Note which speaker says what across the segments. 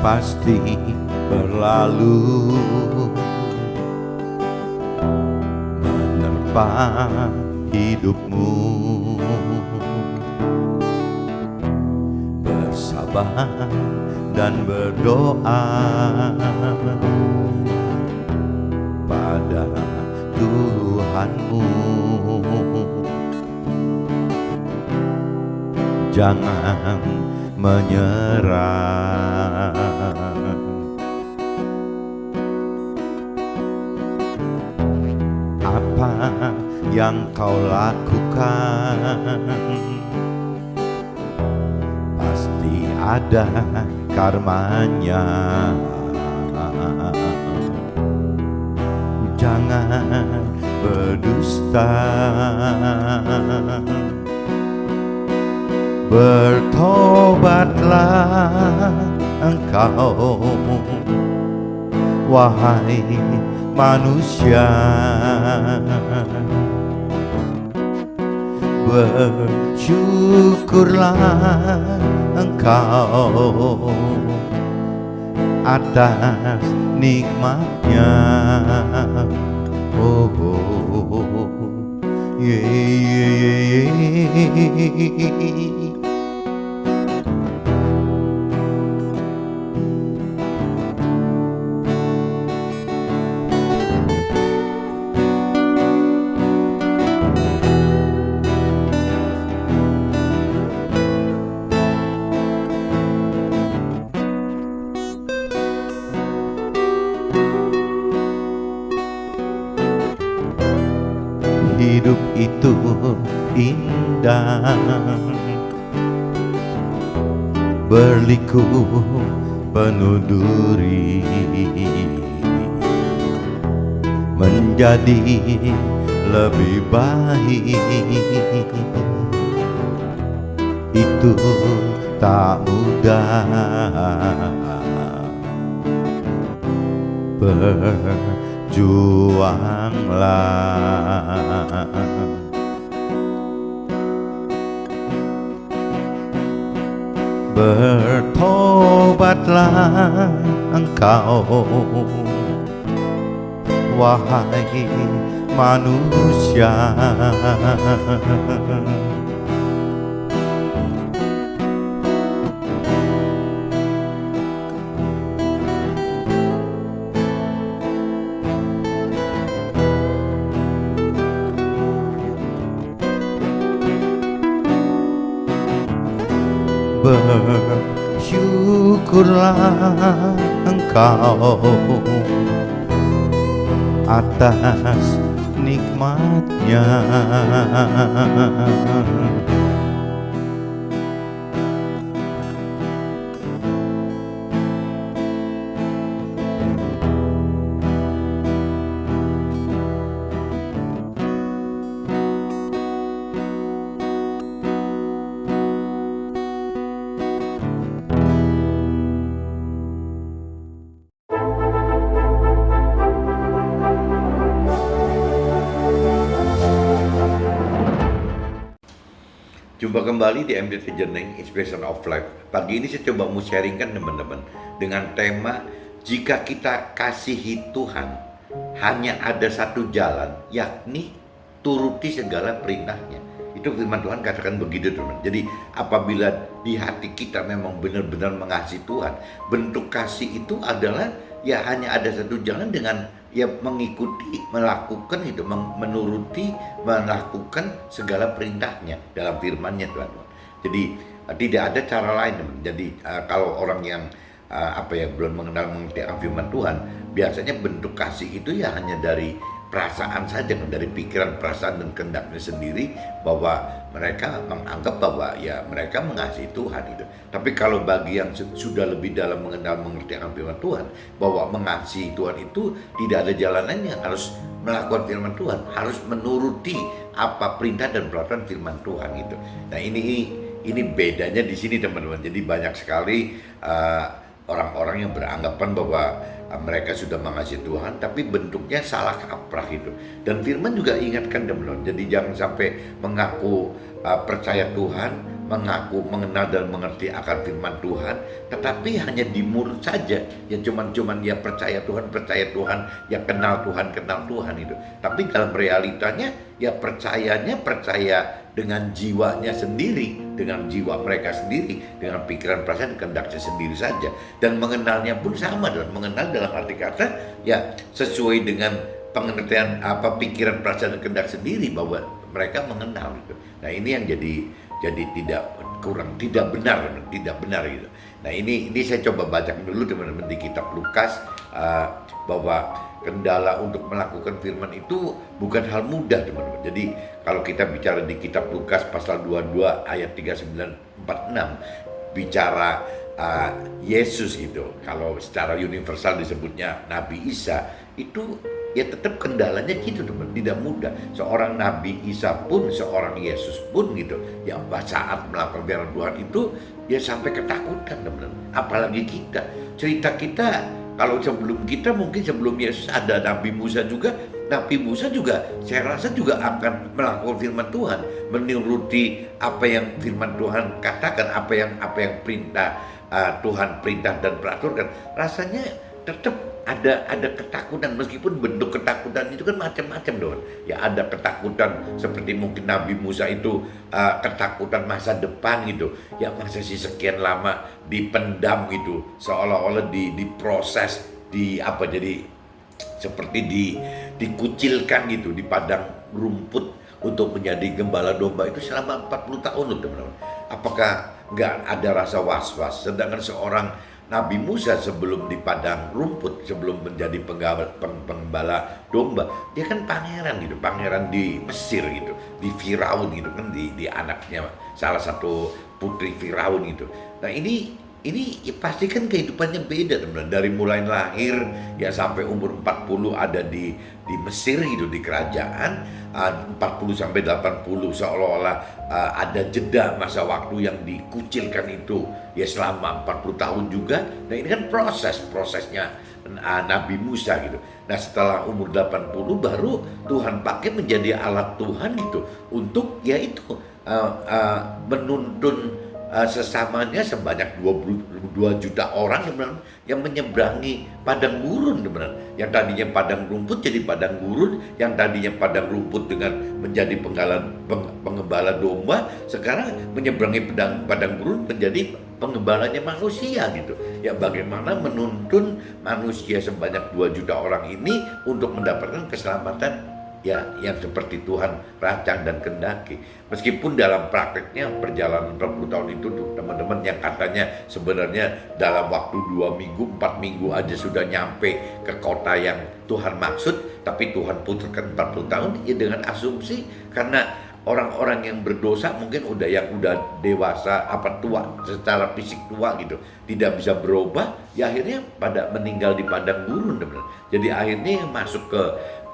Speaker 1: pasti berlalu, menerpa hidupmu. Bersabar dan berdoa pada Tuhanmu. Jangan menyerah. Apa yang kau lakukan pasti ada karmanya. Jangan berdusta, bertobatlah engkau, wahai manusia. Bersyukurlah engkau atas nikmatnya. Oh, oh, oh. Yeah, yeah, yeah. Hidup itu indah, berliku penuh duri, menjadi lebih baik itu tak mudah. Berjuanglah, bertobatlah engkau, wahai manusia. Bersyukurlah engkau atas nikmatnya.
Speaker 2: Jumpa kembali di MDT Journey Inspiration of Life. Pagi ini saya coba mau sharingkan teman-teman dengan tema jika kita kasihi Tuhan hanya ada satu jalan, yakni turuti segala perintahnya. Itu firman Tuhan katakan begitu teman. Jadi apabila di hati kita memang benar-benar mengasihi Tuhan, bentuk kasih itu adalah ya hanya ada satu jalan dengan ya mengikuti, melakukan itu, menuruti, melakukan segala perintahnya dalam firman-Nya Tuhan. Jadi tidak ada cara lain teman. Jadi kalau orang yang belum mengerti akan firman Tuhan, biasanya bentuk kasih itu ya hanya dari perasaan saja, dari pikiran, perasaan dan kehendaknya sendiri, bahwa mereka menganggap bahwa ya mereka mengasihi Tuhan itu. Tapi kalau bagi yang sudah lebih dalam mengerti akan firman Tuhan, bahwa mengasihi Tuhan itu tidak ada jalan lain yang harus melakukan firman Tuhan, harus menuruti apa perintah dan peraturan firman Tuhan itu. Nah ini bedanya di sini teman-teman. Jadi banyak sekali orang-orang yang beranggapan bahwa mereka sudah mengasihi Tuhan, tapi bentuknya salah kaprah itu. Dan firman juga ingatkan teman-teman, jadi jangan sampai mengaku percaya Tuhan, mengaku, mengenal dan mengerti akan firman Tuhan, tetapi hanya di mulut saja, ya cuman ya percaya Tuhan, ya kenal Tuhan itu. Tapi dalam realitanya ya percayanya percaya dengan jiwanya sendiri, dengan jiwa mereka sendiri, dengan pikiran perasaan kehendaknya sendiri saja. Dan mengenalnya pun sama, dan mengenal dalam arti kata ya sesuai dengan pengertian apa pikiran perasaan dan kehendak sendiri, bahwa mereka mengenal gitu. Nah ini yang jadi tidak benar gitu. Nah ini saya coba baca dulu teman-teman di kitab Lukas, bahwa kendala untuk melakukan firman itu bukan hal mudah teman-teman. Jadi kalau kita bicara di kitab Lukas pasal 22 ayat 39-46 bicara Yesus gitu, kalau secara universal disebutnya Nabi Isa, itu ya tetap kendalanya gitu teman, tidak mudah. Seorang Nabi Isa pun, seorang Yesus pun gitu, ya saat melakukan firman Tuhan itu ya sampai ketakutan teman. Apalagi kita, cerita kita, kalau sebelum kita mungkin sebelum Yesus ada Nabi Musa juga. Nabi Musa juga saya rasa juga akan melakukan firman Tuhan, menuruti apa yang firman Tuhan katakan, apa yang perintah Tuhan perintah dan peraturkan. Rasanya tetap ada ketakutan, meskipun bentuk ketakutan itu kan macam-macam dong. Ya ada ketakutan seperti mungkin Nabi Musa itu ketakutan masa depan gitu. Ya masa sih sekian lama dipendam gitu, seolah-olah diproses, jadi seperti dikucilkan gitu di padang rumput untuk menjadi gembala domba itu selama 40 tahun loh teman-teman. Apakah nggak ada rasa was-was? Sedangkan seorang Nabi Musa sebelum di padang rumput, sebelum menjadi penggembala domba, dia kan pangeran gitu, pangeran di Mesir gitu, di Firaun gitu kan, di anaknya salah satu putri Firaun gitu. Nah ini ya pasti kan kehidupannya beda teman-teman. Dari mulai lahir ya sampai umur 40 ada di Mesir gitu, di kerajaan 40 sampai 80 seolah-olah ada jeda masa waktu yang dikucilkan itu ya selama 40 tahun juga. Nah ini kan prosesnya Nabi Musa gitu. Nah setelah umur 80 baru Tuhan pakai menjadi alat Tuhan gitu untuk yaitu menuntun sesamanya sebanyak 22 juta orang teman-teman, yang menyeberangi padang gurun teman-teman. Yang tadinya padang rumput jadi padang gurun, yang tadinya padang rumput dengan menjadi penggembala domba, sekarang menyeberangi padang gurun menjadi penggembalanya manusia gitu. Ya bagaimana menuntun manusia sebanyak 2 juta orang ini untuk mendapatkan keselamatan ya yang seperti Tuhan rancang dan kehendaki. Meskipun dalam prakteknya perjalanan 40 tahun itu tuh teman-teman, yang katanya sebenarnya dalam waktu 2 minggu 4 minggu aja sudah nyampe ke kota yang Tuhan maksud, tapi Tuhan putarkan 40 tahun ya dengan asumsi karena orang-orang yang berdosa mungkin udah dewasa, tua secara fisik tua gitu, tidak bisa berubah, ya akhirnya pada meninggal di padang gurun teman-teman. Jadi akhirnya yang masuk ke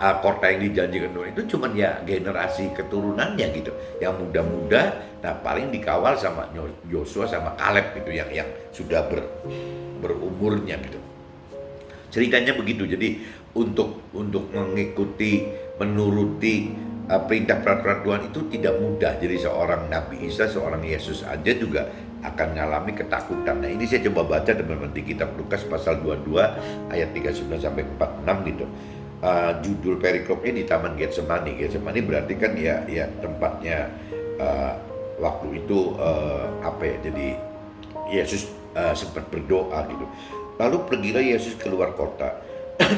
Speaker 2: kota yang dijanjikan Tuhan itu cuman ya generasi keturunannya gitu, yang muda-muda, nah paling dikawal sama Yosua sama Kaleb gitu, yang sudah berumurnya gitu. Ceritanya begitu. Jadi untuk mengikuti, menuruti perintah peraturan Tuhan itu tidak mudah. Jadi seorang Nabi Isa, seorang Yesus aja juga akan mengalami ketakutan. Nah ini saya coba baca teman-teman di kitab Lukas pasal 22 ayat 39 sampai 46 gitu. Judul periklopnya di Taman Getsemani. Getsemani berarti kan ya tempatnya waktu itu jadi Yesus sempat berdoa gitu. Lalu pergilah Yesus keluar kota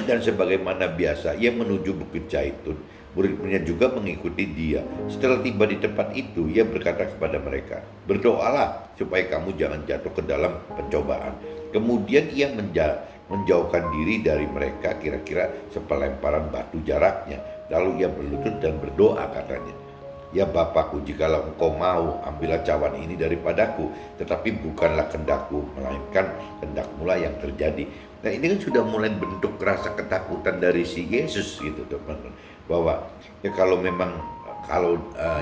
Speaker 2: dan sebagaimana biasa ia menuju Bukit Zaitun. Murid-muridnya juga mengikuti dia. Setelah tiba di tempat itu, ia berkata kepada mereka, "Berdoalah supaya kamu jangan jatuh ke dalam pencobaan." Kemudian ia menjauhkan diri dari mereka kira-kira sepelemparan batu jaraknya. Lalu ia berlutut dan berdoa katanya, "Ya Bapakku, jikalau engkau mau, ambillah cawan ini daripadaku, tetapi bukanlah kehendakku, melainkan kehendak-Mu yang terjadi." Nah ini kan sudah mulai bentuk rasa ketakutan dari si Yesus gitu teman-teman, bahwa ya kalau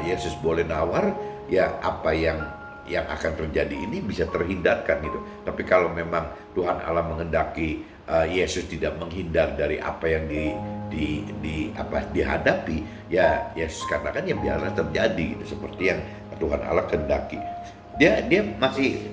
Speaker 2: Yesus boleh nawar, ya apa yang akan terjadi ini bisa terhindarkan gitu. Tapi kalau memang Tuhan Allah menghendaki Yesus tidak menghindar dari apa yang dihadapi, ya Yesus katakan ya biarlah terjadi gitu, seperti yang Tuhan Allah kehendaki. Dia masih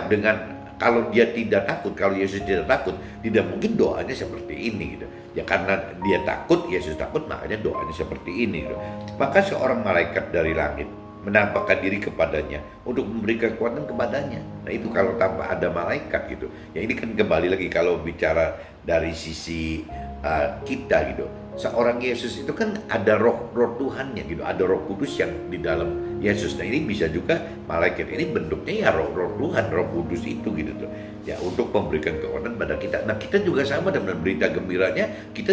Speaker 2: dengan, kalau dia tidak takut, kalau Yesus tidak takut, tidak mungkin doanya seperti ini gitu. Ya karena dia takut, Yesus takut, makanya doanya seperti ini gitu. Maka seorang malaikat dari langit menampakkan diri kepadanya untuk memberi kekuatan kepadanya. Nah itu kalau tanpa ada malaikat gitu. Ya ini kan kembali lagi kalau bicara dari sisi kita gitu. Seorang Yesus itu kan ada roh Tuhannya gitu, ada Roh Kudus yang di dalam Yesus. Nah ini bisa juga malaikat ini bentuknya ya roh Tuhan, Roh Kudus itu gitu tuh. Ya untuk memberikan kekuatan pada kita. Nah kita juga sama dengan berita gembiranya, kita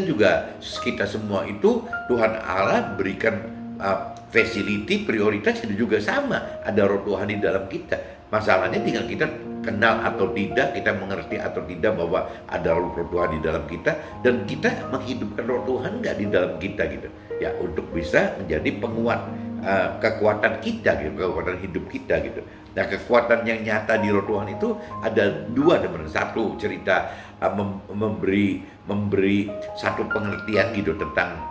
Speaker 2: semua itu Tuhan Allah berikan facility, prioritas itu juga sama. Ada Roh Tuhan di dalam kita. Masalahnya tinggal kita kenal atau tidak, kita mengerti atau tidak bahwa ada Roh Tuhan di dalam kita, dan kita menghidupkan Roh Tuhan nggak di dalam kita gitu. Ya untuk bisa menjadi penguat kekuatan kita gitu, kekuatan hidup kita gitu. Nah kekuatan yang nyata di Roh Tuhan itu ada dua teman. Satu cerita memberi satu pengertian gitu tentang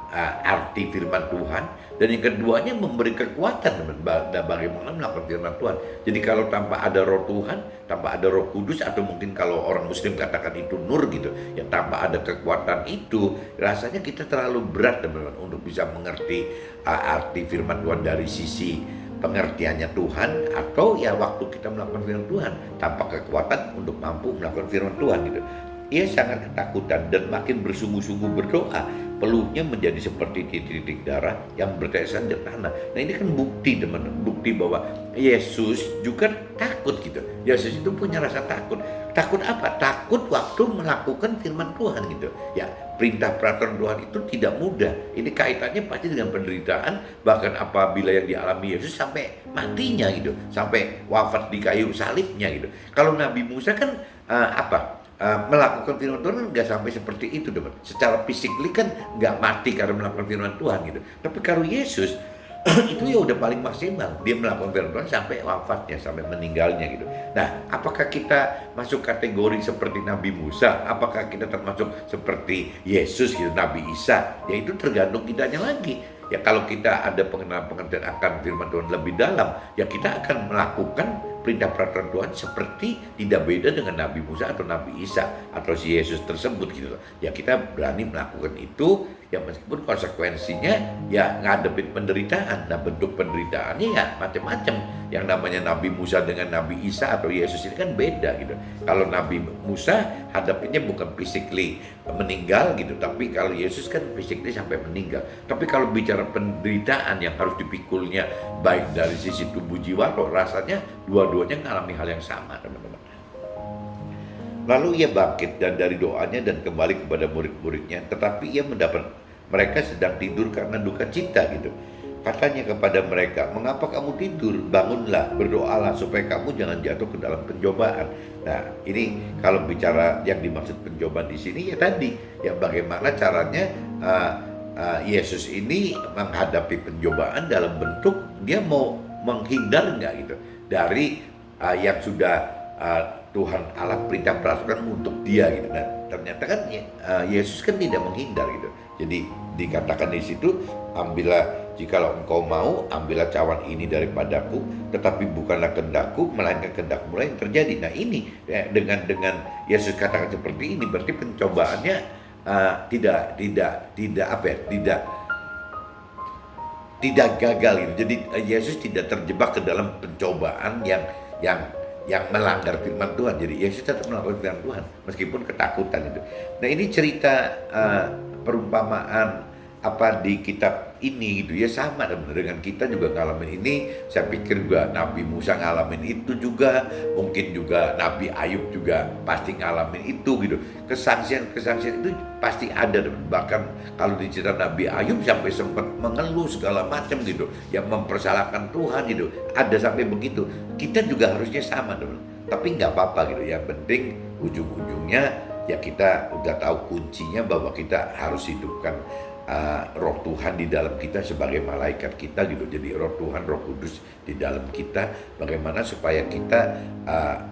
Speaker 2: arti firman Tuhan, dan yang keduanya memberi kekuatan teman bagaimana melakukan firman Tuhan. Jadi kalau tanpa ada Roh Tuhan, tanpa ada Roh Kudus, atau mungkin kalau orang Muslim katakan itu nur gitu, ya tanpa ada kekuatan itu, rasanya kita terlalu berat teman-teman untuk bisa mengerti arti firman Tuhan dari sisi pengertiannya Tuhan, atau ya waktu kita melakukan firman Tuhan tanpa kekuatan untuk mampu melakukan firman Tuhan gitu. Ia sangat ketakutan dan makin bersungguh-sungguh berdoa. Peluhnya menjadi seperti titik-titik darah yang bertetesan di tanah. Nah ini kan bukti teman-teman, bukti bahwa Yesus juga takut gitu. Yesus itu punya rasa takut. Takut apa? Takut waktu melakukan firman Tuhan gitu. Ya perintah peraturan Tuhan itu tidak mudah. Ini kaitannya pasti dengan penderitaan, bahkan apabila yang dialami Yesus sampai matinya gitu, sampai wafat di kayu salibnya gitu. Kalau Nabi Musa kan melakukan firman Tuhan nggak sampai seperti itu teman. Secara fisikly kan nggak mati karena melakukan firman Tuhan gitu. Tapi kalau Yesus itu ya udah paling maksimal, dia melakukan firman Tuhan sampai wafatnya, sampai meninggalnya gitu. Nah apakah kita masuk kategori seperti Nabi Musa, apakah kita termasuk seperti Yesus gitu, Nabi Isa? Ya itu tergantung kitanya lagi. Ya kalau kita ada pengertian akan firman Tuhan lebih dalam, ya kita akan melakukan perintah peraturan Tuhan seperti tidak beda dengan Nabi Musa atau Nabi Isa atau si Yesus tersebut gitu loh. Ya kita berani melakukan itu, ya meskipun konsekuensinya ya ngadepin penderitaan. Nah bentuk penderitaannya ya macam-macam. Yang namanya Nabi Musa dengan Nabi Isa atau Yesus ini kan beda gitu. Kalau Nabi Musa hadapinnya bukan physically meninggal gitu, tapi kalau Yesus kan physically sampai meninggal. Tapi kalau bicara penderitaan yang harus dipikulnya baik dari sisi tubuh jiwa, roh, rasanya dua-duanya mengalami hal yang sama teman-teman. Lalu ia bangkit dan dari doanya dan kembali kepada murid-muridnya, tetapi ia mendapat mereka sedang tidur karena duka cita gitu. Katanya kepada mereka, mengapa kamu tidur? Bangunlah, berdoalah supaya kamu jangan jatuh ke dalam pencobaan. Nah ini kalau bicara yang dimaksud pencobaan di sini ya tadi, ya bagaimana caranya Yesus ini menghadapi pencobaan dalam bentuk dia mau menghindar nggak gitu dari yang sudah Tuhan Allah perintah peraturan untuk dia gitu. Nah ternyata kan Yesus kan tidak menghindar gitu. Jadi dikatakan di situ, ambillah jikalau engkau mau, ambillah cawan ini daripadaku, tetapi bukanlah kehendakku melainkan kehendakmu yang terjadi. Nah ini dengan Yesus katakan seperti ini, berarti pencobaannya tidak gagal gitu. Jadi Yesus tidak terjebak ke dalam pencobaan yang melanggar firman Tuhan. Jadi Yesus tetap melakukan firman Tuhan meskipun ketakutan itu. Nah ini cerita perumpamaan di kitab ini gitu ya, sama dengan kita juga ngalamin ini. Saya pikir juga Nabi Musa ngalamin itu juga, mungkin juga Nabi Ayub juga pasti ngalamin itu gitu. Kesaksian itu pasti ada. Bahkan kalau di cerita Nabi Ayub sampai sempat mengeluh segala macam gitu, yang mempersalahkan Tuhan gitu, ada sampai begitu. Kita juga harusnya sama teman. Tapi nggak apa-apa gitu, yang penting ujung-ujungnya ya kita udah tahu kuncinya bahwa kita harus hidupkan Roh Tuhan di dalam kita sebagai malaikat kita gitu. Jadi Roh Tuhan, Roh Kudus di dalam kita, bagaimana supaya kita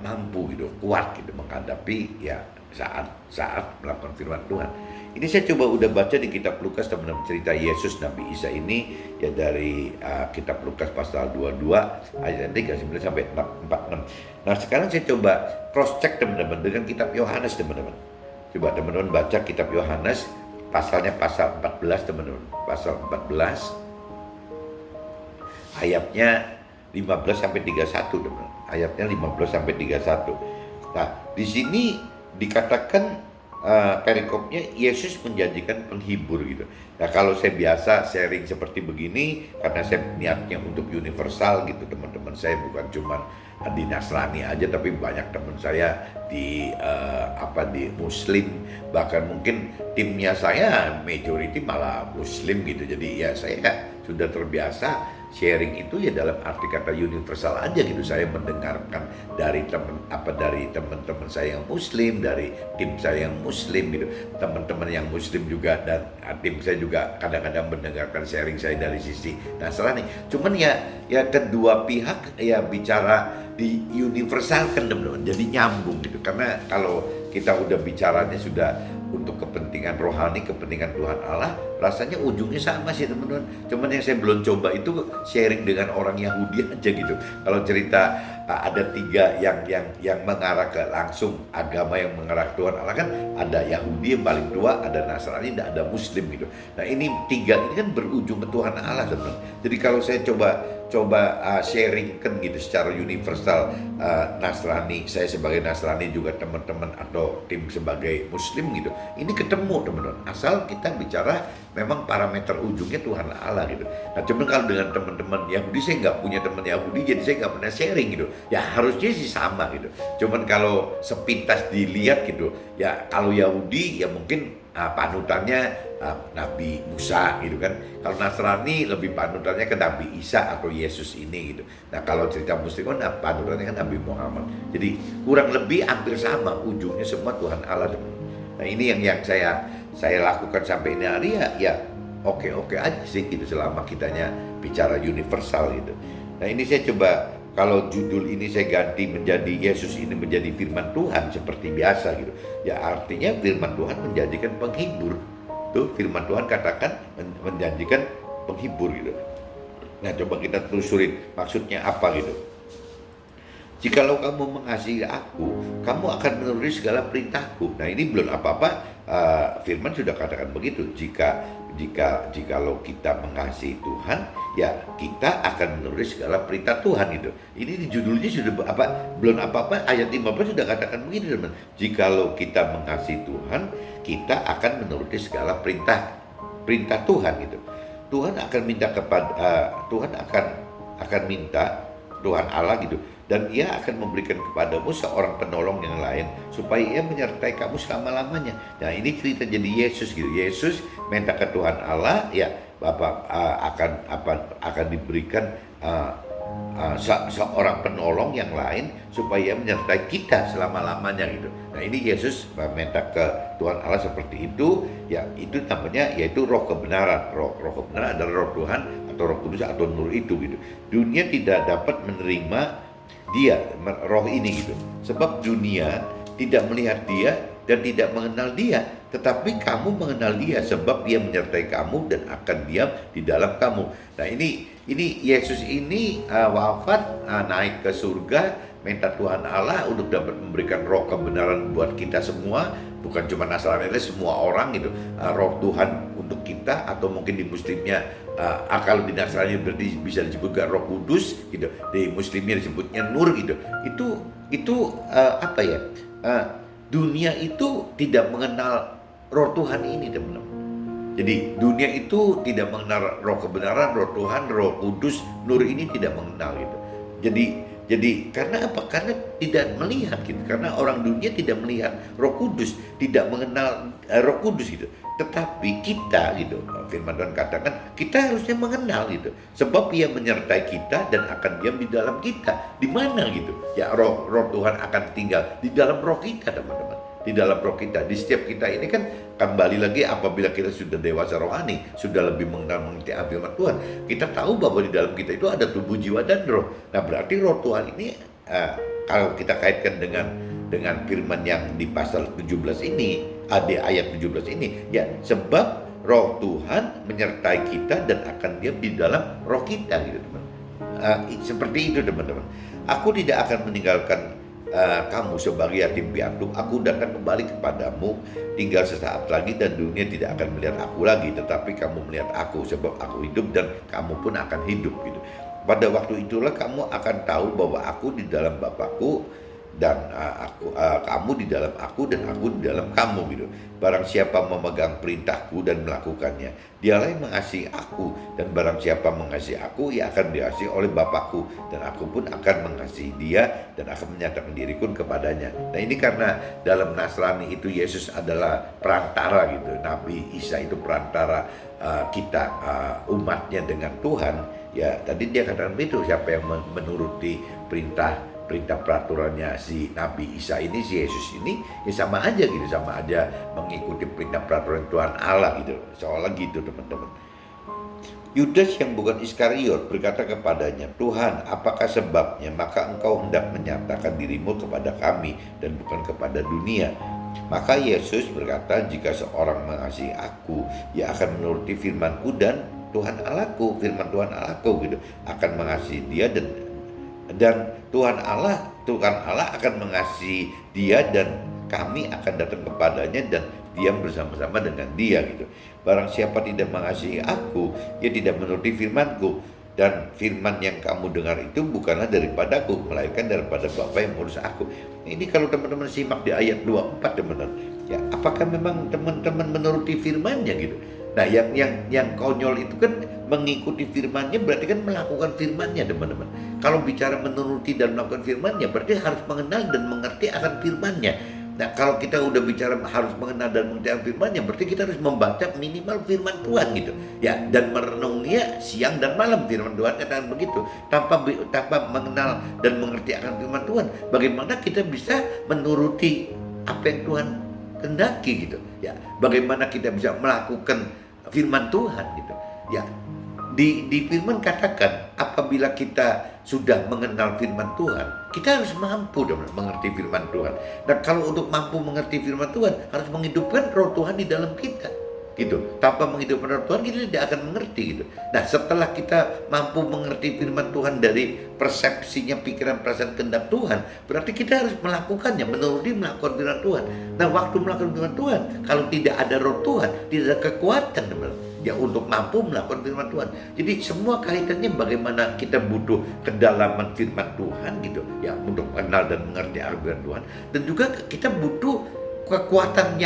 Speaker 2: mampu gitu, kuat gitu menghadapi ya saat melakukan firman Tuhan. Ini saya coba udah baca di kitab Lukas, teman-teman, cerita Yesus Nabi Isa ini ya dari kitab Lukas pasal 22 ayat 39 sampai 46. Nah, sekarang saya coba cross check teman-teman dengan kitab Yohanes, teman-teman. Coba teman-teman baca kitab Yohanes pasal 14, teman-teman. Pasal 14 ayatnya 15 sampai 31, teman-teman. Ayatnya 15 sampai 31. Nah, di sini dikatakan perikopnya Yesus menjanjikan penghibur gitu. Nah, kalau saya biasa sharing seperti begini karena saya niatnya untuk universal gitu, teman-teman. Saya bukan cuma di Nasrani aja, tapi banyak teman saya di di Muslim, bahkan mungkin timnya saya majority malah Muslim gitu. Jadi ya saya sudah terbiasa sharing itu ya dalam arti kata universal aja gitu. Saya mendengarkan dari teman-teman saya yang Muslim, dari tim saya yang Muslim gitu, teman-teman yang Muslim juga, dan tim saya juga kadang-kadang mendengarkan sharing saya dari sisi Nasrani. Cuman ya kedua pihak ya bicara di universal kan, teman-teman, jadi nyambung gitu. Karena kalau kita udah bicaranya sudah untuk kepentingan rohani, kepentingan Tuhan Allah, rasanya ujungnya sama sih, teman-teman. Cuman yang saya belum coba itu sharing dengan orang Yahudi aja gitu. Kalau cerita ada tiga yang mengarah ke langsung agama yang mengarah ke Tuhan Allah kan, ada Yahudi yang paling tua, ada Nasrani, dan ada Muslim gitu. Nah, ini tiga ini kan berujung ke Tuhan Allah, teman-teman. Jadi kalau saya coba sharing kan gitu secara universal, Nasrani, saya sebagai Nasrani juga teman-teman atau tim sebagai Muslim gitu, ini ketemu, teman-teman, asal kita bicara memang parameter ujungnya Tuhan Allah gitu. Nah, cuman kalau dengan teman-teman Yahudi, saya nggak punya teman Yahudi, jadi saya nggak pernah sharing gitu. Ya harusnya sih sama gitu. Cuman kalau sepintas dilihat gitu, ya kalau Yahudi ya mungkin panutannya Nabi Musa gitu kan. Kalau Nasrani lebih panutannya ke Nabi Isa atau Yesus ini gitu. Nah, kalau cerita Muslim kan panutannya kan Nabi Muhammad. Jadi kurang lebih hampir sama, ujungnya semua Tuhan Allah, teman. Nah, ini yang saya lakukan sampai ini hari ya oke aja sih gitu, selama kitanya bicara universal gitu. Nah, ini saya coba, kalau judul ini saya ganti menjadi Yesus ini menjadi firman Tuhan seperti biasa gitu. Ya artinya firman Tuhan menjanjikan penghibur. Tuh firman Tuhan katakan menjanjikan penghibur gitu. Nah, coba kita telusurin maksudnya apa gitu. Jikalau kamu mengasihi aku, kamu akan menuruti segala perintahku. Nah, ini belum apa-apa, firman sudah katakan begitu. Jikalau kita mengasihi Tuhan, ya kita akan menuruti segala perintah Tuhan gitu. Ini di judulnya sudah belum apa-apa, ayat 15 sudah katakan begitu, teman. Jikalau kita mengasihi Tuhan, kita akan menuruti segala perintah Tuhan gitu. Tuhan akan minta Tuhan Allah gitu, dan Ia akan memberikan kepadamu seorang penolong yang lain supaya Ia menyertai kamu selama-lamanya. Nah, ini cerita jadi Yesus gitu. Yesus minta ke Tuhan Allah, ya Bapak akan diberikan seorang penolong yang lain supaya menyertai kita selama-lamanya gitu. Nah, ini Yesus minta ke Tuhan Allah seperti itu, ya itu namanya yaitu roh kebenaran. Roh kebenaran adalah roh Tuhan atau roh kudus atau nur itu gitu. Dunia tidak dapat menerima dia, roh ini gitu, sebab dunia tidak melihat dia dan tidak mengenal dia, tetapi kamu mengenal dia sebab dia menyertai kamu dan akan diam di dalam kamu. Nah, ini Yesus ini wafat, naik ke surga, minta Tuhan Allah untuk dapat memberikan roh kebenaran buat kita semua, bukan cuma Nasrani, semua orang gitu. Roh Tuhan untuk kita, atau mungkin di Muslimnya kalau di Nasrani berarti bisa disebutkan Roh Kudus gitu, di Muslimnya disebutnya Nur gitu. Itu dunia itu tidak mengenal roh Tuhan ini, teman-teman. Jadi dunia itu tidak mengenal roh kebenaran, roh Tuhan, roh kudus, nur ini tidak mengenal gitu. Jadi karena apa? Karena tidak melihat gitu. Karena orang dunia tidak melihat roh kudus, tidak mengenal roh kudus gitu. Tetapi kita gitu, firman Tuhan katakan kita harusnya mengenal gitu. Sebab Ia menyertai kita dan akan diam di dalam kita. Di mana gitu? Ya roh Tuhan akan tinggal di dalam roh kita, teman-teman. Di dalam roh kita, di setiap kita ini kan kembali lagi apabila kita sudah dewasa rohani, sudah lebih mengerti firman Tuhan, kita tahu bahwa di dalam kita itu ada tubuh, jiwa, dan roh. Nah, berarti roh Tuhan ini kalau kita kaitkan dengan firman yang di pasal 17 ini, Di ayat 17 ini, ya, sebab roh Tuhan menyertai kita dan akan diam di dalam roh kita, gitu teman. Seperti itu teman-teman. Aku tidak akan meninggalkan kamu sebagai yatim piatu. Aku datang kembali kepadamu tinggal sesaat lagi, dan dunia tidak akan melihat aku lagi, tetapi kamu melihat aku, sebab aku hidup dan kamu pun akan hidup, gitu. Pada waktu itulah kamu akan tahu bahwa aku di dalam Bapakku, dan kamu di dalam aku dan aku di dalam kamu, gitu. Barang siapa memegang perintahku dan melakukannya, dialah yang mengasihi aku, dan barang siapa mengasihi aku, ia akan dikasihi oleh Bapakku, dan aku pun akan mengasihi dia dan akan menyatakan diriku kepadanya. Nah, ini karena dalam Nasrani itu Yesus adalah perantara, gitu. Nabi Isa itu perantara kita, umatnya dengan Tuhan. Ya, tadi dia katakan itu, siapa yang menuruti perintah peraturannya si Nabi Isa ini, si Yesus ini, ya sama aja, gitu, sama aja mengikuti perintah peraturan Tuhan Allah, gitu. Seolah gitu teman-teman. Yudas yang bukan Iskariot berkata kepadanya, Tuhan, apakah sebabnya maka engkau hendak menyatakan dirimu kepada kami dan bukan kepada dunia? Maka Yesus berkata, jika seorang mengasihi aku, ia akan menuruti firman-Ku, dan Tuhan Allahku, firman Tuhan Allahku, gitu, akan mengasihi dia, dan Tuhan Allah akan mengasihi dia, dan kami akan datang kepadanya dan diam bersama-sama dengan dia, gitu. Barang siapa tidak mengasihi aku, ia tidak menuruti firman-Ku, dan firman yang kamu dengar itu bukanlah daripadaku, melainkan daripada Bapa yang mengurus aku. Ini kalau teman-teman simak di ayat 24 teman-teman, ya, apakah memang teman-teman menuruti firman-Nya, gitu. Nah, yang konyol itu kan mengikuti firman-Nya berarti kan melakukan firman-Nya, teman-teman. Kalau bicara menuruti dan melakukan firman-Nya berarti harus mengenal dan mengerti akan firman-Nya. Nah, kalau kita udah bicara harus mengenal dan mengerti akan firman-Nya, berarti kita harus membaca minimal firman Tuhan, gitu. Ya, dan merenungnya siang dan malam, firman Tuhan katakan begitu. Tanpa mengenal dan mengerti akan firman Tuhan, bagaimana kita bisa menuruti apa yang Tuhan kehendaki, gitu. Ya, bagaimana kita bisa melakukan firman Tuhan, gitu. Ya, di firman katakan apabila kita sudah mengenal firman Tuhan, kita harus mampu mengerti firman Tuhan. Dan kalau untuk mampu mengerti firman Tuhan, harus menghidupkan roh Tuhan di dalam kita, gitu. Tanpa menghidupkan roh Tuhan, kita tidak akan mengerti, gitu. Nah, setelah kita mampu mengerti firman Tuhan dari persepsinya, pikiran, perasaan, kehendak Tuhan, berarti kita harus melakukannya, melakukan firman Tuhan. Nah, waktu melakukan firman Tuhan, kalau tidak ada roh Tuhan, tidak ada kekuatan, teman-teman, ya, untuk mampu melakukan firman Tuhan. Jadi semua kaitannya bagaimana kita butuh kedalaman firman Tuhan, gitu, ya, untuk mengenal dan mengerti firman Tuhan, dan juga kita butuh kekuatan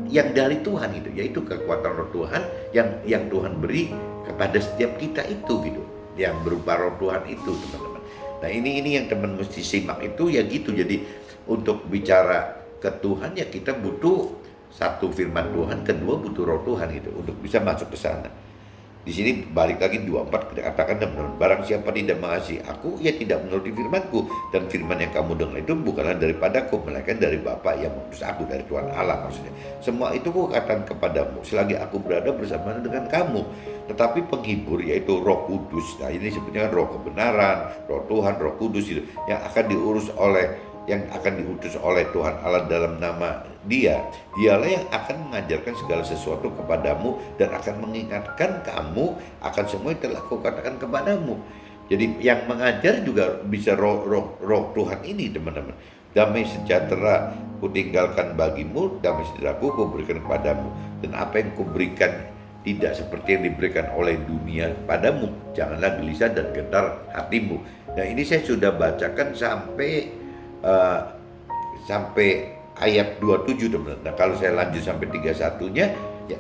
Speaker 2: yang dari Tuhan, gitu, yaitu kekuatan roh Tuhan yang Tuhan beri kepada setiap kita itu, gitu, yang berupa roh Tuhan itu, teman-teman. Nah, ini yang teman mesti simak itu, ya, gitu. Jadi untuk bicara ke Tuhan, ya, kita butuh satu firman Tuhan, kedua butuh roh Tuhan, gitu, untuk bisa masuk ke sana. Di sini balik lagi 24 katakan, teman-teman, barang siapa tidak mengasihi aku, ia tidak menuruti firman-Ku, dan firman yang kamu dengar itu bukanlah daripadaku, melainkan dari Bapa yang mengutus aku, dari Tuhan Allah, maksudnya. Semua itu kukatakan kepadamu selagi aku berada bersama dengan kamu. Tetapi penghibur, yaitu Roh Kudus, nah ini sebetulnya roh kebenaran, roh Tuhan, roh Kudus, itu yang akan diutus oleh Tuhan Allah dalam nama dialah yang akan mengajarkan segala sesuatu kepadamu dan akan mengingatkan kamu akan semua yang telah kukatakan kepadamu. Jadi yang mengajar juga bisa roh Tuhan ini, teman-teman. Damai sejahtera kutinggalkan bagimu, damai sejahtera kuberikan kepadamu, dan apa yang kuberikan tidak seperti yang diberikan oleh dunia padamu. Janganlah gelisah dan gentar hatimu. Nah, ini saya sudah bacakan sampai ayat 27, teman-teman. Nah, kalau saya lanjut sampai 31-nya, ya,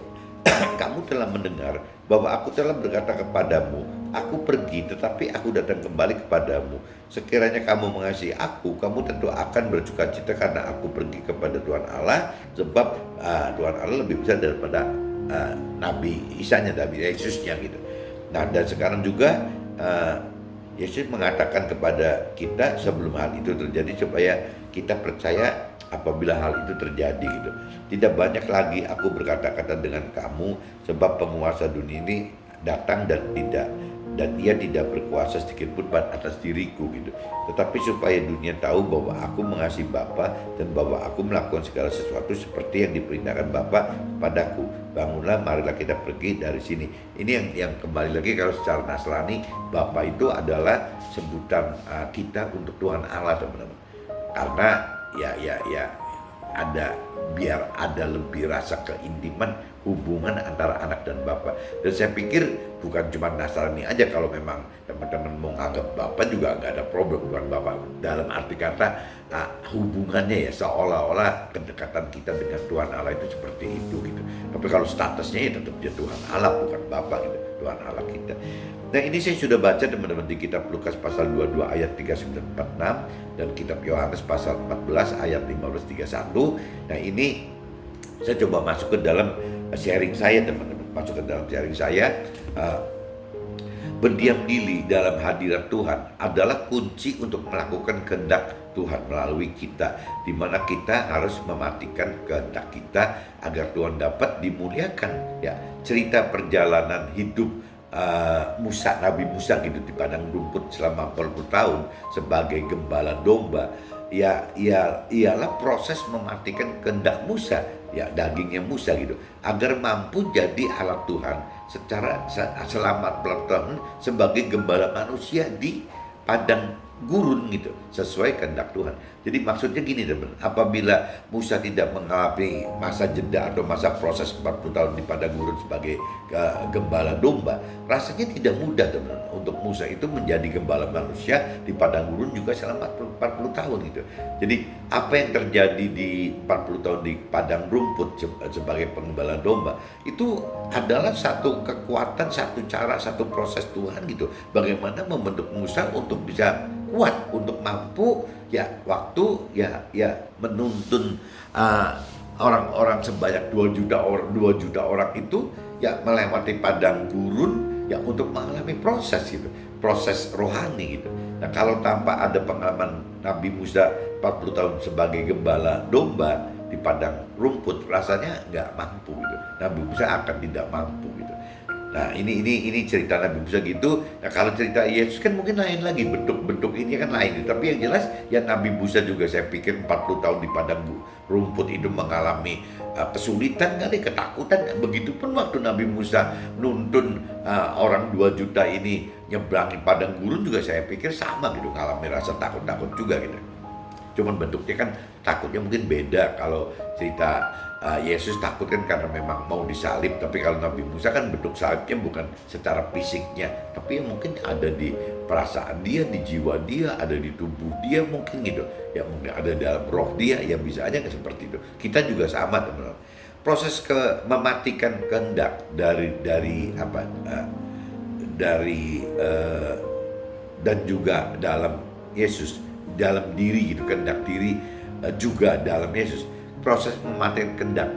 Speaker 2: kamu telah mendengar bahwa aku telah berkata kepadamu, aku pergi tetapi aku datang kembali kepadamu. Sekiranya kamu mengasihi aku, kamu tentu akan bersukacita karena aku pergi kepada Tuhan Allah, sebab Tuhan Allah lebih besar daripada Nabi Isanya, Nabi Yesusnya, gitu. Nah, dan sekarang juga Yesus mengatakan kepada kita sebelum hal itu terjadi, supaya kita percaya apabila hal itu terjadi, gitu. Tidak banyak lagi aku berkata-kata dengan kamu, sebab penguasa dunia ini datang dan tidak dan ia tidak berkuasa sedikit pun atas diriku gitu. Tetapi supaya dunia tahu bahwa aku mengasihi Bapa dan bahwa aku melakukan segala sesuatu seperti yang diperintahkan Bapa kepadaku. Bangunlah, marilah kita pergi dari sini. Ini yang kembali lagi, kalau secara Nasrani Bapa itu adalah sebutan kita untuk Tuhan Allah, teman-teman. Karena ya ada, biar ada lebih rasa keintiman hubungan antara anak dan Bapa. Dan saya pikir bukan cuma Nasrani aja, kalau memang teman-teman mau nganggap Bapa juga nggak ada problem bukan Bapa, dalam arti kata hubungannya ya seolah-olah kedekatan kita dengan Tuhan Allah itu seperti itu gitu. Tapi kalau statusnya ya tetap dia Tuhan Allah, bukan Bapa gitu, Tuhan Allah kita. Nah, ini saya sudah baca teman-teman di kitab Lukas pasal 22 ayat 3946 dan kitab Yohanes pasal 14 ayat 1531. Nah, ini saya coba masuk ke dalam sharing saya, teman-teman. Masuk ke dalam sharing saya. Berdiam diri dalam hadirat Tuhan adalah kunci untuk melakukan kehendak Tuhan melalui kita, di mana kita harus mematikan kehendak kita agar Tuhan dapat dimuliakan. Ya, cerita perjalanan hidup Nabi Musa gitu di padang rumput selama 40 tahun sebagai gembala domba, ialah proses mematikan kehendak Musa, ya dagingnya Musa gitu, agar mampu jadi alat Tuhan secara selama 40 tahun sebagai gembala manusia di padang gurun gitu, sesuai kehendak Tuhan. Jadi maksudnya gini teman, apabila Musa tidak mengalami masa jeda atau masa proses 40 tahun di padang gurun sebagai gembala domba, rasanya tidak mudah teman untuk Musa itu menjadi gembala manusia di padang gurun juga selama 40 tahun gitu. Jadi apa yang terjadi di 40 tahun di padang rumput sebagai penggembala domba itu adalah satu kekuatan, satu cara, satu proses Tuhan gitu, bagaimana membentuk Musa untuk bisa kuat, untuk mampu waktu menuntun orang-orang sebanyak 2 juta orang itu melewati padang gurun untuk mengalami proses gitu, proses rohani gitu. Nah, kalau tanpa ada pengalaman Nabi Musa 40 tahun sebagai gembala domba di padang rumput, rasanya nggak mampu gitu. Nabi Musa akan tidak mampu gitu. Nah, ini cerita Nabi Musa gitu. Nah, kalau cerita Yesus kan mungkin lain lagi, bentuk ini kan lain. Tapi yang jelas Nabi Musa juga saya pikir 40 tahun di padang rumput itu mengalami kesulitan kali, ketakutan. Begitupun waktu Nabi Musa nuntun orang 2 juta ini nyeberangi padang gurun juga saya pikir sama gitu, mengalami rasa takut-takut juga gitu. Cuman bentuknya kan takutnya mungkin beda. Kalau cerita Yesus takut kan karena memang mau disalib, tapi kalau Nabi Musa kan bentuk salibnya bukan secara fisiknya, tapi mungkin ada di perasaan dia, di jiwa dia, ada di tubuh dia mungkin gitu, mungkin ada dalam roh dia, bisa aja seperti itu. Kita juga sama teman-teman. Proses mematikan kehendak dan juga dalam Yesus, dalam diri gitu, kehendak diri juga dalam Yesus. Proses mematikan kehendak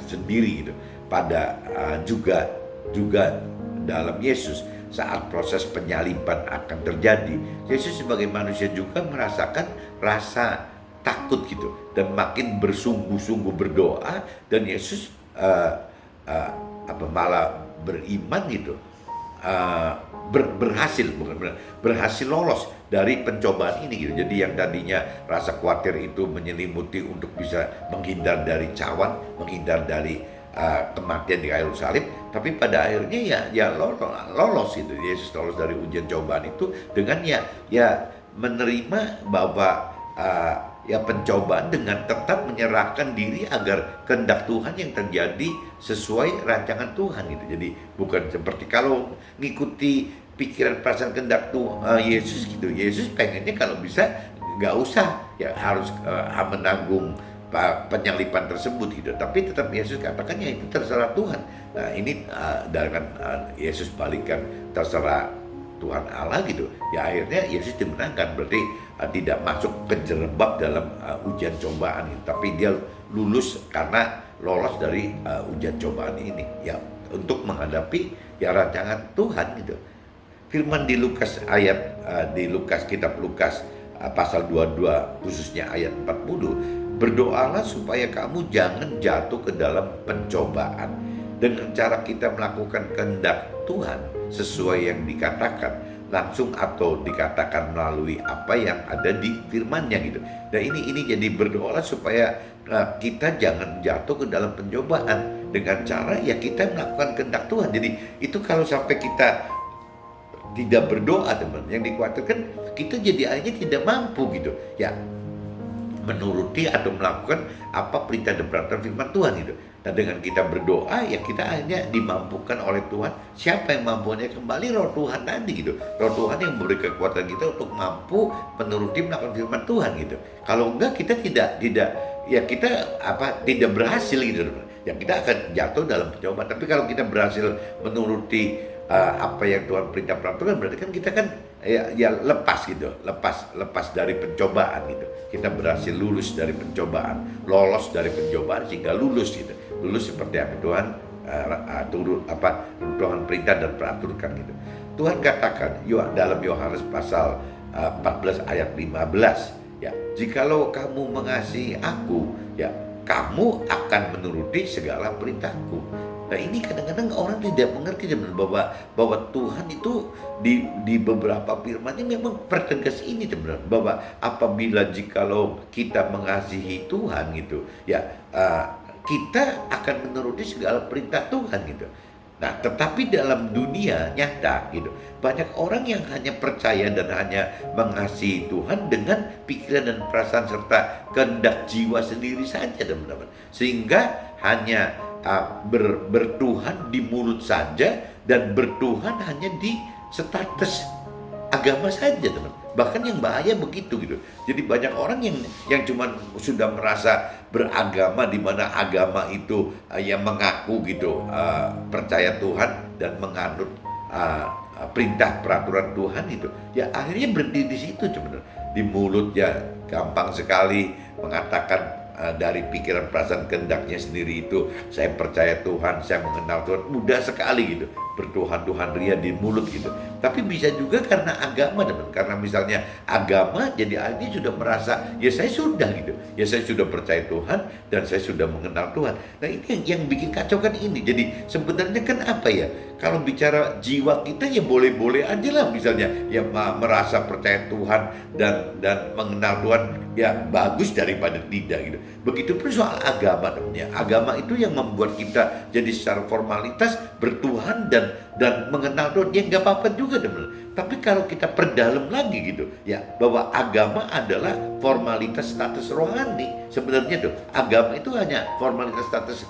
Speaker 2: sendiri gitu pada juga dalam Yesus saat proses penyaliban akan terjadi. Yesus sebagai manusia juga merasakan rasa takut gitu dan makin bersungguh-sungguh berdoa, dan Yesus malah beriman gitu, berhasil lolos dari pencobaan ini gitu. Jadi yang tadinya rasa khawatir itu menyelimuti untuk bisa menghindar dari cawan, menghindar dari kematian di kayu salib, tapi pada akhirnya lolos gitu. Yesus lolos dari ujian cobaan itu dengan menerima bahwa pencobaan dengan tetap menyerahkan diri agar kehendak Tuhan yang terjadi sesuai rancangan Tuhan gitu. Jadi bukan seperti kalau ngikuti pikiran perasaan kehendak Yesus gitu. Yesus pengennya kalau bisa nggak usah harus menanggung penyaliban tersebut gitu. Tapi tetap Yesus katakan itu terserah Tuhan. Nah, ini dengan Yesus balikan terserah Tuhan Allah gitu, akhirnya Yesus dimenangkan, berarti tidak masuk ke jerebab dalam ujian cobaan itu, tapi dia lulus karena lolos dari ujian cobaan ini untuk menghadapi rancangan Tuhan gitu. Firman di Lukas kitab Lukas pasal 22 khususnya ayat 40, berdoalah supaya kamu jangan jatuh ke dalam pencobaan. dengan cara kita melakukan kehendak Tuhan sesuai yang dikatakan langsung atau dikatakan melalui apa yang ada di firman-Nya gitu. Dan ini jadi berdoa supaya kita jangan jatuh ke dalam pencobaan dengan cara ya kita melakukan kehendak Tuhan. Jadi itu kalau sampai kita tidak berdoa teman, yang dikhawatirkan kita jadi akhirnya tidak mampu gitu ya menuruti atau melakukan apa perintah dan peraturan firman Tuhan itu. Nah dengan kita berdoa ya kita akhirnya dimampukan oleh Tuhan. Siapa yang mampunya kembali? Roh Tuhan tadi gitu. Roh Tuhan yang memberi kekuatan kita untuk mampu menuruti melakukan firman Tuhan gitu. Kalau enggak kita tidak ya kita tidak berhasil gitu. Ya kita akan jatuh dalam pencobaan. Tapi kalau kita berhasil menuruti apa yang Tuhan perintah peraturan, berarti kan kita kan ya lepas gitu, lepas dari pencobaan gitu. Kita berhasil lulus dari pencobaan, lolos dari pencobaan sehingga lulus gitu. Lulus seperti apa Tuhan Tuhan perintah dan peraturkan gitu. Tuhan katakan dalam Yohanes pasal 14 ayat 15 ya, jikalau kamu mengasihi aku ya kamu akan menuruti segala perintahku. Nah ini kadang-kadang orang tidak mengerti bahwa Tuhan itu di beberapa firman-Nya memang pertegas ini teman-teman, bahwa apabila jikalau kita mengasihi Tuhan gitu ya kita akan menuruti segala perintah Tuhan gitu. Nah tetapi dalam dunia nyata gitu banyak orang yang hanya percaya dan hanya mengasihi Tuhan dengan pikiran dan perasaan serta kehendak jiwa sendiri saja teman-teman, sehingga hanya bertuhan di mulut saja dan bertuhan hanya di status agama saja teman. Bahkan yang bahaya begitu gitu. Jadi banyak orang yang cuma sudah merasa beragama, di mana agama itu yang mengaku gitu percaya Tuhan dan menganut perintah peraturan Tuhan itu. Ya akhirnya berhenti di situ teman. Di mulut ya gampang sekali mengatakan dari pikiran perasaan kehendaknya sendiri itu saya percaya Tuhan, saya mengenal Tuhan, mudah sekali gitu bertuhan-tuhan ria di mulut gitu. Tapi bisa juga karena agama teman, karena misalnya agama jadi akhirnya sudah merasa ya saya sudah gitu, ya saya sudah percaya Tuhan dan saya sudah mengenal Tuhan. Nah ini yang bikin kacau kan ini. Jadi sebenarnya kan apa ya, kalau bicara jiwa kita ya boleh-boleh aja lah misalnya ya merasa percaya Tuhan dan mengenal Tuhan ya bagus daripada tidak gitu. Begitupun soal agama teman-teman. Agama itu yang membuat kita jadi secara formalitas bertuhan dan mengenal Tuhan ya nggak apa-apa juga teman-teman. Tapi kalau kita perdalam lagi gitu ya bahwa agama adalah formalitas status rohani. Sebenarnya tuh agama itu hanya formalitas status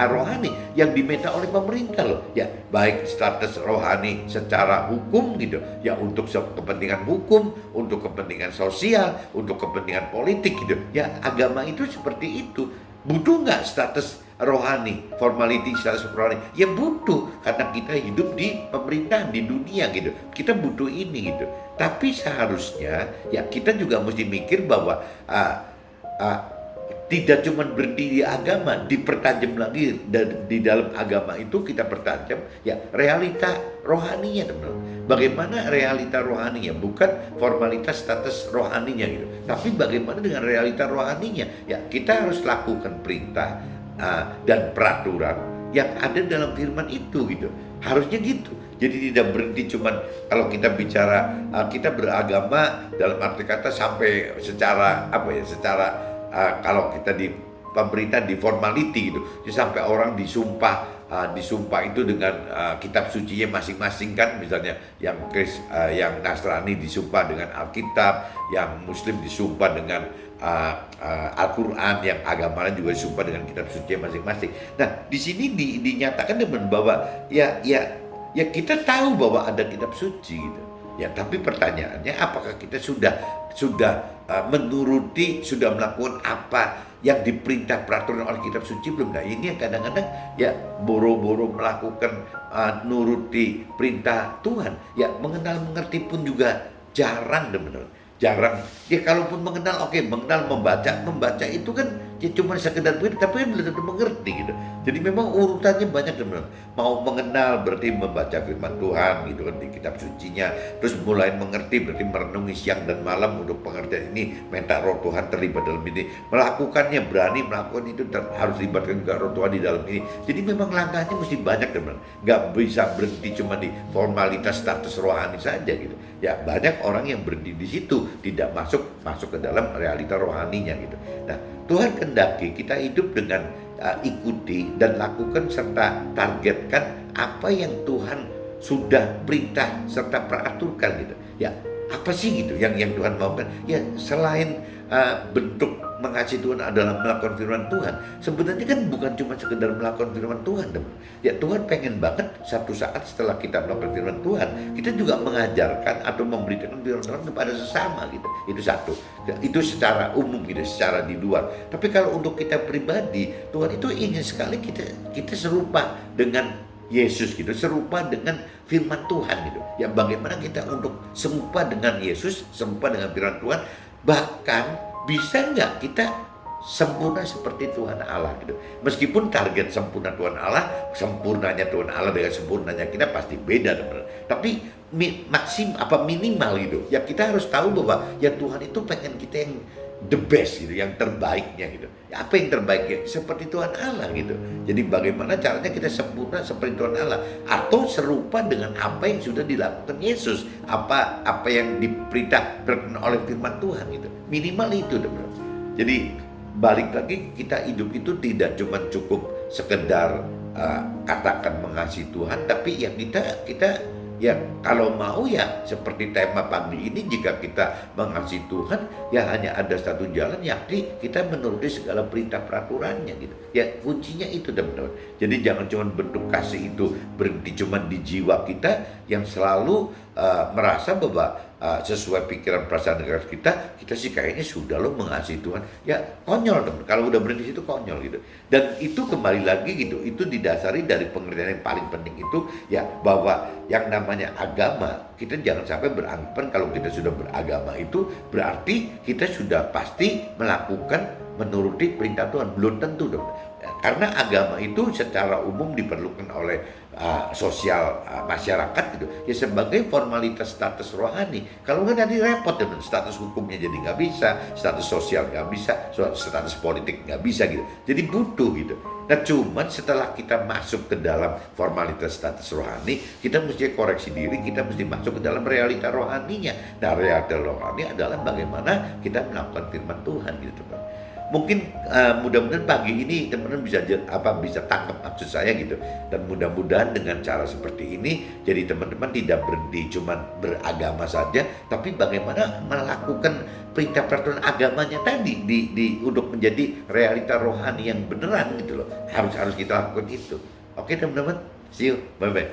Speaker 2: rohani yang diminta oleh pemerintah loh ya, baik status rohani secara hukum gitu ya, untuk kepentingan hukum, untuk kepentingan sosial, untuk kepentingan politik gitu ya. Agama itu seperti itu. Butuh nggak status rohani, formality status rohani? Ya butuh, karena kita hidup di pemerintahan, di dunia gitu. Kita butuh ini gitu. Tapi seharusnya ya kita juga mesti mikir bahwa tidak cuma berhenti di agama, dipertajam lagi di dalam agama itu kita pertajam ya realita rohaninya teman-teman. Bagaimana realita rohaninya, bukan formalitas status rohaninya gitu, tapi bagaimana dengan realita rohaninya ya. Kita harus lakukan perintah dan peraturan yang ada dalam firman itu gitu, harusnya gitu. Jadi tidak berhenti cuman kalau kita bicara kita beragama dalam arti kata sampai secara kalau kita di pemerintah di formality gitu, sampai orang disumpah itu dengan kitab sucinya masing-masing kan, misalnya yang yang Nasrani disumpah dengan Alkitab, yang Muslim disumpah dengan Al-Quran, yang agama lain juga disumpah dengan kitab suci masing-masing. Nah di sini dinyatakan dengan bahwa ya kita tahu bahwa ada kitab suci gitu. Ya, tapi pertanyaannya apakah kita sudah menuruti, sudah melakukan apa yang diperintah peraturan oleh kitab suci belum? Nah ini yang kadang-kadang ya boro-boro melakukan nuruti perintah Tuhan, ya mengenal mengerti pun juga jarang teman-teman. Jarang. Ya kalaupun mengenal, oke, mengenal membaca itu kan ya cuma sekedar begitu, tapi kan belum tentu mengerti gitu. Jadi memang urutannya banyak teman-teman. Mau mengenal berarti membaca firman Tuhan gitu kan di kitab sucinya, terus mulai mengerti berarti merenungi siang dan malam untuk pengertian ini, minta roh Tuhan terlibat dalam ini, melakukannya, berani melakukan itu harus libatkan juga roh Tuhan di dalam ini. Jadi memang langkahnya mesti banyak teman, nggak bisa berhenti cuma di formalitas status rohani saja gitu. Ya banyak orang yang berhenti di situ, tidak masuk ke dalam realita rohaninya gitu. Nah Tuhan kendaki kita hidup dengan ikuti dan lakukan serta targetkan apa yang Tuhan sudah perintah serta peraturkan gitu. Ya apa sih gitu yang Tuhan maukan? Ya selain bentuk mengasihi Tuhan adalah melakukan firman Tuhan, sebenarnya kan bukan cuma sekedar melakukan firman Tuhan, teman. Ya Tuhan pengen banget satu saat setelah kita melakukan firman Tuhan, kita juga mengajarkan atau memberitakan firman Tuhan kepada sesama gitu. Itu satu. Itu secara umum gitu, secara di luar. Tapi kalau untuk kita pribadi, Tuhan itu ingin sekali kita serupa dengan Yesus gitu, serupa dengan firman Tuhan gitu. Ya bagaimana kita untuk serupa dengan Yesus, serupa dengan firman Tuhan, bahkan bisa nggak kita sempurna seperti Tuhan Allah gitu. Meskipun target sempurna Tuhan Allah, sempurnanya Tuhan Allah dengan sempurnanya kita pasti beda teman. Tapi minimal gitu. Ya kita harus tahu bahwa ya Tuhan itu pengen kita yang the best gitu, yang terbaiknya gitu. Ya, apa yang terbaiknya seperti Tuhan Allah gitu. Jadi bagaimana caranya kita sempurna seperti Tuhan Allah atau serupa dengan apa yang sudah dilakukan Yesus, apa yang diperintahkan oleh firman Tuhan gitu. Minimal itu teman. Jadi balik lagi kita hidup itu tidak cuma cukup sekedar katakan mengasihi Tuhan, tapi ya kita ya kalau mau ya seperti tema pagi ini, jika kita mengasihi Tuhan ya hanya ada satu jalan, yakni kita menuruti segala perintah peraturannya gitu. Ya kuncinya itu teman-teman. Jadi jangan cuma bentuk kasih itu berhenti cuma di jiwa kita yang selalu merasa bahwa sesuai pikiran perasaan kita sih kayaknya sudah loh mengasihi Tuhan. Ya konyol teman, kalau udah berhenti situ konyol gitu. Dan itu kembali lagi gitu, itu didasari dari pengertian yang paling penting itu ya bahwa yang namanya agama, kita jangan sampai beranggapan kalau kita sudah beragama itu berarti kita sudah pasti melakukan menuruti perintah Tuhan. Belum tentu dong. Karena agama itu secara umum diperlukan oleh sosial masyarakat gitu ya sebagai formalitas status rohani. Kalau nggak nanti repot teman, status hukumnya jadi nggak bisa, status sosial nggak bisa, status politik nggak bisa gitu. Jadi butuh gitu. Nah cuman setelah kita masuk ke dalam formalitas status rohani, kita mesti koreksi diri, kita mesti masuk ke dalam realita rohaninya. Nah realita rohani adalah bagaimana kita melakukan firman Tuhan gitu teman. Mungkin mudah-mudahan pagi ini teman-teman bisa tangkap maksud saya gitu, dan mudah-mudahan dengan cara seperti ini jadi teman-teman tidak berhenti cuma beragama saja, tapi bagaimana melakukan perintah peraturan agamanya tadi untuk menjadi realita rohani yang beneran gitu loh. Harus kita lakukan itu. Oke teman-teman, see you, bye bye.